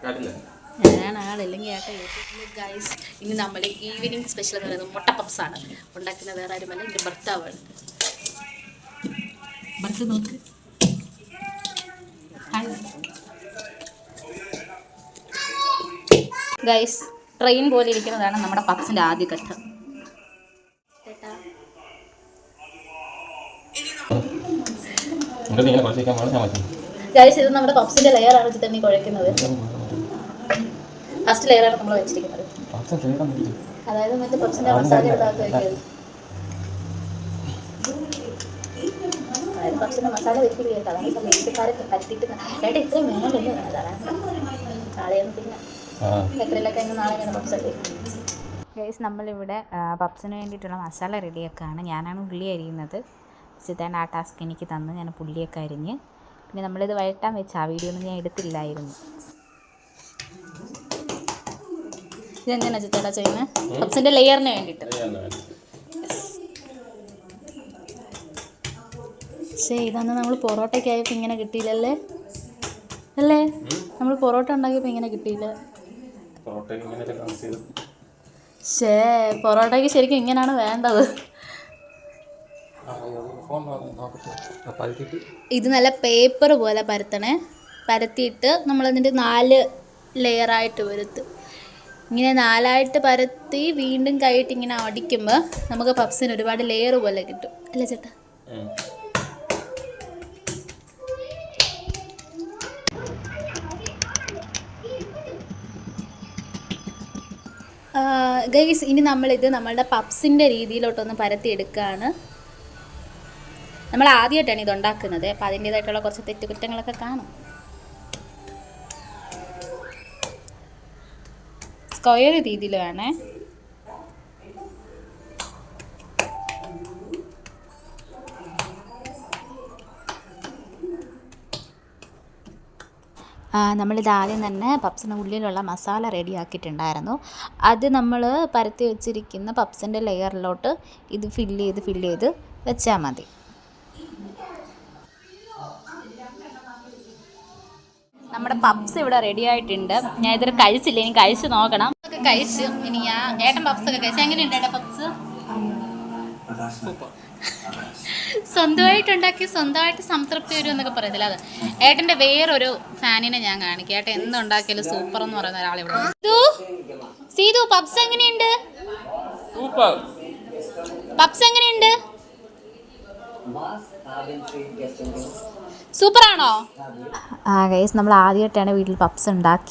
ഞാൻ ആളില്ലെങ്കിൽ ഗൈസ് ഇനി നമ്മൾ ഈവനിങ് സ്പെഷ്യൽ എന്ന് പറയുന്നത് മുട്ട പപ്സാണ് ഉണ്ടാക്കുന്ന. വേറെ ആരുമല്ല, എൻ്റെ ഭർത്താവാണ്. ഭർത്താവ് നോക്ക്. ഗൈസ് ട്രെയിൻ പോലെ ഇരിക്കുന്നതാണ് നമ്മുടെ പപ്സിൻ്റെ ആദ്യ ഘട്ടം. ഗൈസ് ഇത് നമ്മുടെ പപ്സിൻ്റെ ലെയറാണ് ചിത്തണ്ണി കുഴയ്ക്കുന്നത്. ഫസ്റ്റ് ലെയറാണ് നമ്മൾ വെച്ചിരിക്കുന്നത്. അതായത് മറ്റേ പപ്സിൻ്റെ മസാല ഇടാത്ത വയ്ക്കുന്നത്. അതായത് പപ്സിൻ്റെ മസാല വെക്കുക കേട്ടോ. അതാണ് വീട്ടുകാരൊക്കെ പരത്തിയിട്ട് ഏട്ടാ ഇത്രയും വേണമെന്ന് അതാണ് നാളെയൊന്നും പിന്നെ എത്രയിലൊക്കെ ഇന്ന് നാളെ ഞാൻ പപ്സ് കഴിക്കും. ഗൈസ് നമ്മളിവിടെ പപ്സിന് വേണ്ടിയിട്ടുള്ള മസാല റെഡിയാക്കുകയാണ്. ഞാനാണ് ഉള്ളി അരിയുന്നത്. ചിത്തേണ്ട ആ ടാസ്ക് എനിക്ക് തന്ന് ഞാൻ പുള്ളിയൊക്കെ അരിഞ്ഞ്. പിന്നെ നമ്മളിത് വഴറ്റാൻ വെച്ച് ആ വീഡിയോ ഒന്നും ഞാൻ എടുത്തില്ലായിരുന്നു. ഇതെന്തിനാ ചിത്തേട്ടാ ചെയ്യുന്നത്? പപ്സിൻ്റെ ലെയറിന് വേണ്ടിയിട്ട്. പക്ഷേ ഇതന്ന് നമ്മൾ പൊറോട്ടയ്ക്കായപ്പോൾ ഇങ്ങനെ കിട്ടിയില്ലല്ലേ അല്ലേ? നമ്മൾ പൊറോട്ട ഉണ്ടാക്കിയപ്പോൾ ഇങ്ങനെ കിട്ടിയില്ല. ശേ പൊറോട്ടയ്ക്ക് ശരിക്കും ഇങ്ങനെയാണ് വേണ്ടത്. ഇത് നല്ല പേപ്പർ പോലെ പരത്തണേ. പരത്തിയിട്ട് നമ്മളതിൻ്റെ 4 ലെയറായിട്ട് വരുത്തും. ഇങ്ങനെ 4ആയിട്ട് പരത്തി വീണ്ടും കൈയിട്ട് ഇങ്ങനെ അടിക്കുമ്പോൾ നമുക്ക് പപ്സിന് ഒരുപാട് ലെയർ പോലെ കിട്ടും അല്ലേ ചേട്ടാ? ഗൈസ് ഇനി നമ്മളിത് നമ്മളുടെ പപ്സിൻ്റെ രീതിയിലോട്ടൊന്ന് പരത്തിയെടുക്കുകയാണ്. നമ്മൾ ആദ്യമായിട്ടാണ് ഇത് ഉണ്ടാക്കുന്നത്. അപ്പോൾ അതിൻ്റേതായിട്ടുള്ള കുറച്ച് തെറ്റുകുറ്റങ്ങളൊക്കെ കാണും. സ്ക്വയർ രീതിയിൽ വേണേ. നമ്മളിത് ആദ്യം തന്നെ പപ്സിൻ്റെ ഉള്ളിലുള്ള മസാല റെഡിയാക്കിയിട്ടുണ്ടായിരുന്നു. അത് നമ്മൾ പരത്തി വെച്ചിരിക്കുന്ന പപ്സിൻ്റെ ലെയറിലോട്ട് ഇത് ഫില്ല് ചെയ്ത് വെച്ചാൽ മതി. നമ്മുടെ പപ്സ് ഇവിടെ റെഡി ആയിട്ടുണ്ട്. ഞാൻ ഇതുവരെ കഴിച്ചില്ല, ഇനി കഴിച്ച് നോക്കണം. കഴിച്ചു ഇനി ഞാൻ ഏട്ടൻ പപ്സൊക്കെ കഴിച്ചു. എങ്ങനെയുണ്ട് ഏട്ടാ പപ്സ്? സ്വന്തമായിട്ടുണ്ടാക്കി സ്വന്തമായിട്ട് സംതൃപ്തി വരും എന്നൊക്കെ പറയത്തില്ല. അത് ഏട്ടൻ്റെ വേറൊരു ഫാനിനെ ഞാൻ കാണിക്കാം. ഏട്ടൻ എന്തുണ്ടാക്കിയാലും സൂപ്പർ എന്ന് പറയുന്ന ഒരാളിവിടെ. സീതു പപ്സ് എങ്ങനെയുണ്ട്? പപ്സ് എങ്ങനെയുണ്ട്? സൂപ്പറാണോ? ഗൈസ് നമ്മൾ ആദ്യമായിട്ടാണ് വീട്ടിൽ പപ്സ് ഉണ്ടാക്കി.